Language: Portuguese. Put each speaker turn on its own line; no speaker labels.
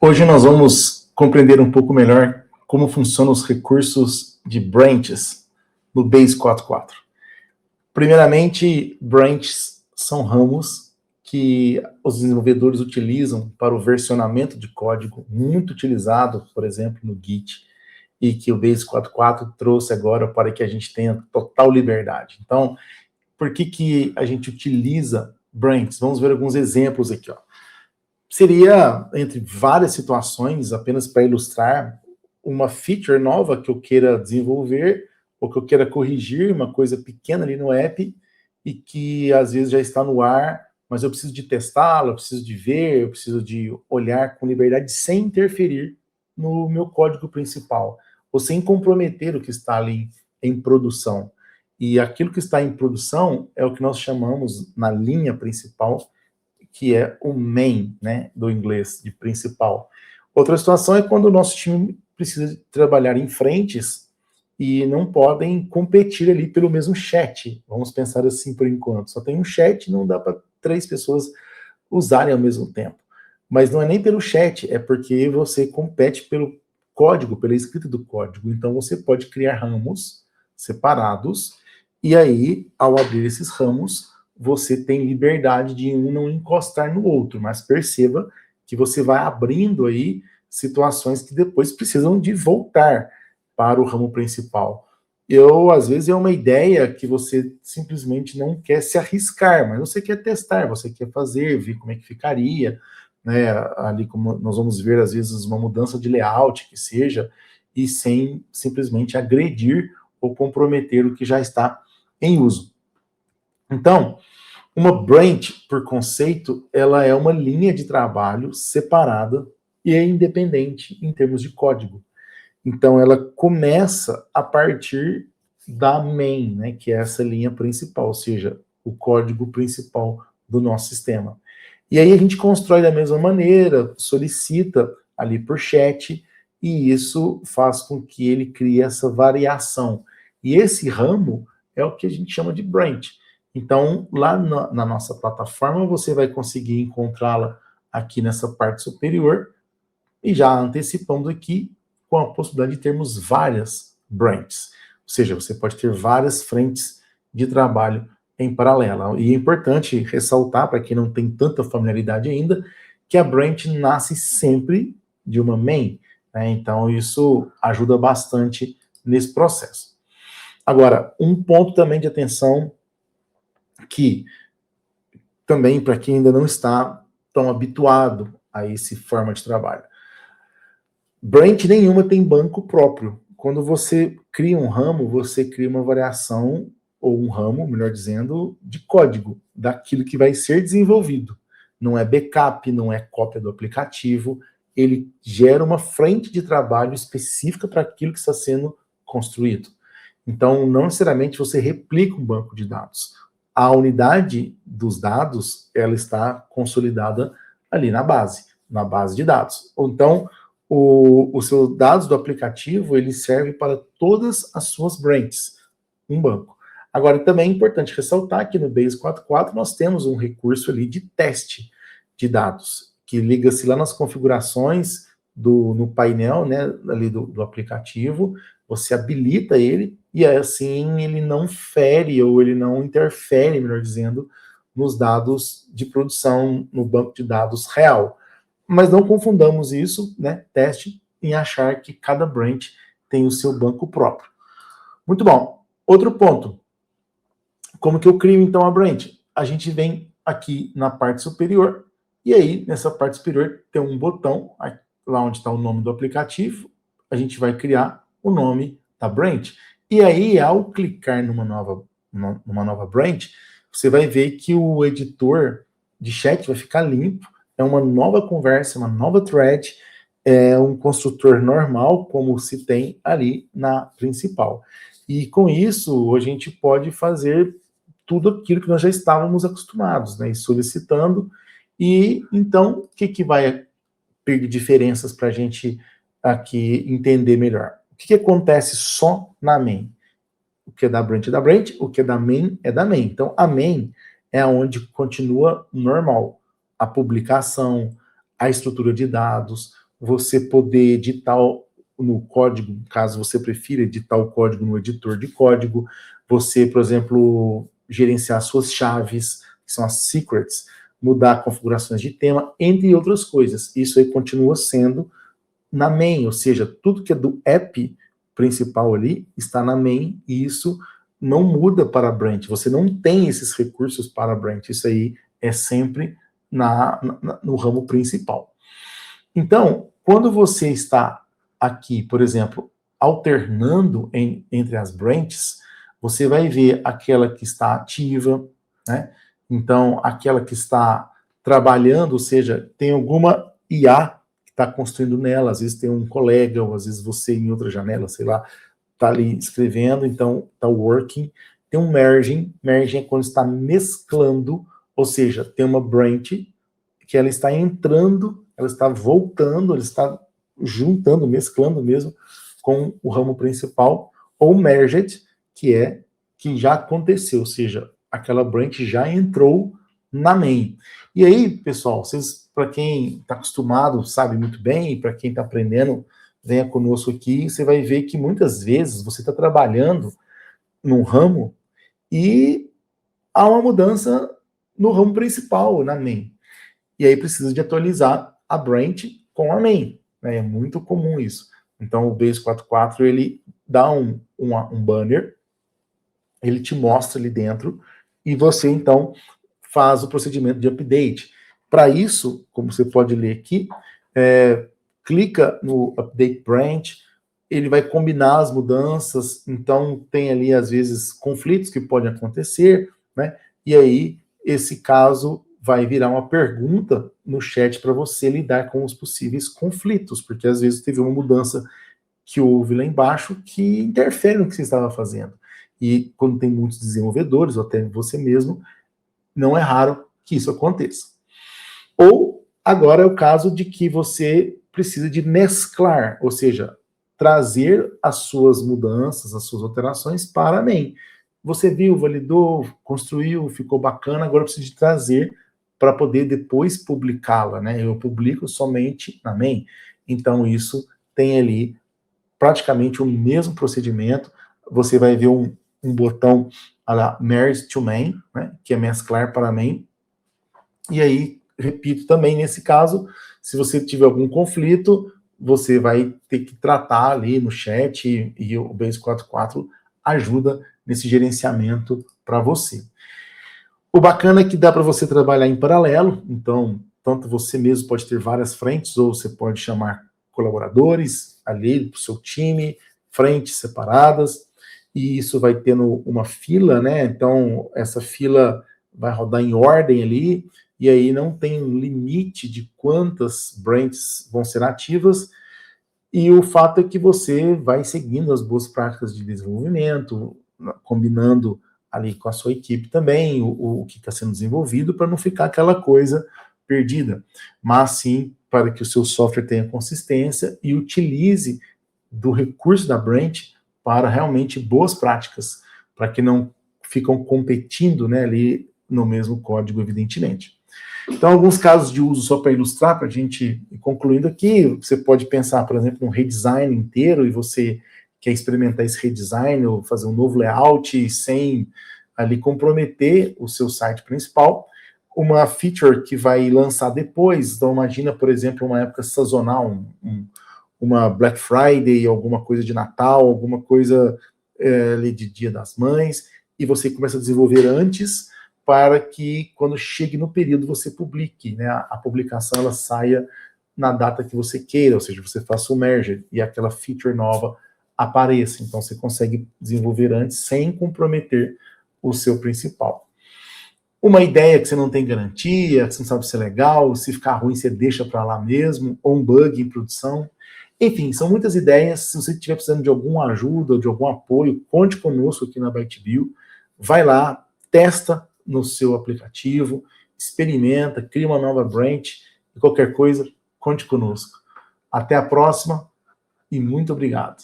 Hoje nós vamos compreender um pouco melhor como funcionam os recursos de branches no Base 4.4. Primeiramente, branches são ramos que os desenvolvedores utilizam para o versionamento de código, muito utilizado, por exemplo, no Git, e que o Base 4.4 trouxe agora para que a gente tenha total liberdade. Então, por que a gente utiliza branches? Vamos ver alguns exemplos aqui, ó. Seria, entre várias situações, apenas para ilustrar, uma feature nova que eu queira desenvolver, ou que eu queira corrigir, uma coisa pequena ali no app, e que às vezes já está no ar, mas eu preciso de testá-la, eu preciso de ver, eu preciso de olhar com liberdade, sem interferir no meu código principal, ou sem comprometer o que está ali em produção. E aquilo que está em produção é o que nós chamamos, na linha principal, que é o main, né, do inglês, de principal. Outra situação é quando o nosso time precisa trabalhar em frentes e não podem competir ali pelo mesmo chat. Vamos pensar assim por enquanto. Só tem um chat, não dá para 3 pessoas usarem ao mesmo tempo. Mas não é nem pelo chat, é porque você compete pelo código, pela escrita do código. Então você pode criar ramos separados, e aí, ao abrir esses ramos, você tem liberdade de um não encostar no outro, mas perceba que você vai abrindo aí situações que depois precisam de voltar para o ramo principal. Às vezes, é uma ideia que você simplesmente não quer se arriscar, mas você quer testar, você quer fazer, ver como é que ficaria, né? Ali como nós vamos ver, às vezes, uma mudança de layout, que seja, e sem simplesmente agredir ou comprometer o que já está em uso. Então, uma branch, por conceito, ela é uma linha de trabalho separada e é independente em termos de código. Então, ela começa a partir da main, né, que é essa linha principal, ou seja, o código principal do nosso sistema. E aí a gente constrói da mesma maneira, solicita ali por chat, e isso faz com que ele crie essa variação. E esse ramo é o que a gente chama de branch. Então, lá na nossa plataforma, você vai conseguir encontrá-la aqui nessa parte superior, e já antecipamos aqui com a possibilidade de termos várias branches. Ou seja, você pode ter várias frentes de trabalho em paralelo. E é importante ressaltar, para quem não tem tanta familiaridade ainda, que a branch nasce sempre de uma main, né? Então, isso ajuda bastante nesse processo. Agora, um ponto também de atenção que também, para quem ainda não está tão habituado a esse forma de trabalho, branch nenhuma tem banco próprio. Quando você cria um ramo, você cria uma variação, ou um ramo, melhor dizendo, de código, daquilo que vai ser desenvolvido. Não é backup, não é cópia do aplicativo, ele gera uma frente de trabalho específica para aquilo que está sendo construído. Então, não necessariamente você replica um banco de dados. A unidade dos dados, ela está consolidada ali na base de dados. Então, os seus dados do aplicativo, ele serve para todas as suas branches, um banco. Agora, também é importante ressaltar que no Base 4.4 nós temos um recurso ali de teste de dados, que liga-se lá nas configurações no painel, né, ali do aplicativo, você habilita ele, e assim ele não fere, ou ele não interfere, melhor dizendo, nos dados de produção, no banco de dados real. Mas não confundamos isso, né, teste, em achar que cada branch tem o seu banco próprio. Muito bom. Outro ponto. Como que eu crio, então, a branch? A gente vem aqui na parte superior, e aí, nessa parte superior, tem um botão, lá onde está o nome do aplicativo, a gente vai criar o nome da branch. E aí, ao clicar numa nova branch, você vai ver que o editor de chat vai ficar limpo, é uma nova conversa, uma nova thread, é um construtor normal, como se tem ali na principal. E com isso, a gente pode fazer tudo aquilo que nós já estávamos acostumados, né, solicitando. E então, o que vai ter diferenças para a gente aqui entender melhor? O que acontece só na main? O que é da branch, o que é da main é da main. Então, a main é onde continua normal a publicação, a estrutura de dados, você poder editar no código, caso você prefira editar o código no editor de código, você, por exemplo, gerenciar suas chaves, que são as secrets, mudar configurações de tema, entre outras coisas. Isso aí continua sendo na main, ou seja, tudo que é do app principal ali está na main, e isso não muda para a branch. Você não tem esses recursos para a branch. Isso aí é sempre no ramo principal. Então, quando você está aqui, por exemplo, alternando entre as branches, você vai ver aquela que está ativa, né? Então, aquela que está trabalhando, ou seja, tem alguma IA que está construindo nela, às vezes tem um colega, ou às vezes você em outra janela, sei lá, está ali escrevendo, então está working. Tem um merging é quando está mesclando, ou seja, tem uma branch que ela está entrando, ela está voltando, ela está juntando, mesclando mesmo com o ramo principal, ou merged, que já aconteceu, ou seja, aquela branch já entrou na main. E aí, pessoal, vocês, para quem está acostumado, sabe muito bem, e para quem está aprendendo, venha conosco aqui, você vai ver que muitas vezes você está trabalhando num ramo e há uma mudança no ramo principal, na main. E aí precisa de atualizar a branch com a main, né? É muito comum isso. Então o Base 44, ele dá um banner, ele te mostra ali dentro, e você então faz o procedimento de update. Para isso, como você pode ler aqui, clica no Update Branch, ele vai combinar as mudanças, então tem ali, às vezes, conflitos que podem acontecer, né? E aí, esse caso vai virar uma pergunta no chat para você lidar com os possíveis conflitos, porque às vezes teve uma mudança que houve lá embaixo que interfere no que você estava fazendo. E quando tem muitos desenvolvedores, ou até você mesmo, não é raro que isso aconteça. Ou, agora é o caso de que você precisa de mesclar, ou seja, trazer as suas mudanças, as suas alterações para a main. Você viu, validou, construiu, ficou bacana, agora precisa de trazer para poder depois publicá-la, né? Eu publico somente na main. Então, isso tem ali praticamente o mesmo procedimento. Você vai ver um botão Merge to Main, né? Que é mesclar para a main. E aí, repito também, nesse caso, se você tiver algum conflito, você vai ter que tratar ali no chat, e o Base 44 ajuda nesse gerenciamento para você. O bacana é que dá para você trabalhar em paralelo, então, tanto você mesmo pode ter várias frentes, ou você pode chamar colaboradores ali para o seu time, frentes separadas, e isso vai tendo uma fila, né? Então, essa fila vai rodar em ordem ali, e aí não tem um limite de quantas branches vão ser ativas, e o fato é que você vai seguindo as boas práticas de desenvolvimento, combinando ali com a sua equipe também, o que está sendo desenvolvido, para não ficar aquela coisa perdida, mas sim para que o seu software tenha consistência e utilize do recurso da branch para realmente boas práticas, para que não ficam competindo, né, ali no mesmo código, evidentemente. Então, alguns casos de uso, só para ilustrar, para a gente ir concluindo aqui, você pode pensar, por exemplo, num redesign inteiro, e você quer experimentar esse redesign, ou fazer um novo layout, sem ali comprometer o seu site principal. Uma feature que vai lançar depois, então imagina, por exemplo, uma época sazonal, uma Black Friday, alguma coisa de Natal, alguma coisa ali de Dia das Mães, e você começa a desenvolver antes, para que quando chegue no período você publique, né? A publicação ela saia na data que você queira, ou seja, você faça o merge e aquela feature nova apareça. Então você consegue desenvolver antes sem comprometer o seu principal. Uma ideia que você não tem garantia, que você não sabe se é legal, se ficar ruim você deixa para lá mesmo, ou um bug em produção. Enfim, são muitas ideias. Se você estiver precisando de alguma ajuda, de algum apoio, conte conosco aqui na ByteBio. Vai lá, testa no seu aplicativo, experimenta, cria uma nova branch, e qualquer coisa, conte conosco. Até a próxima e muito obrigado.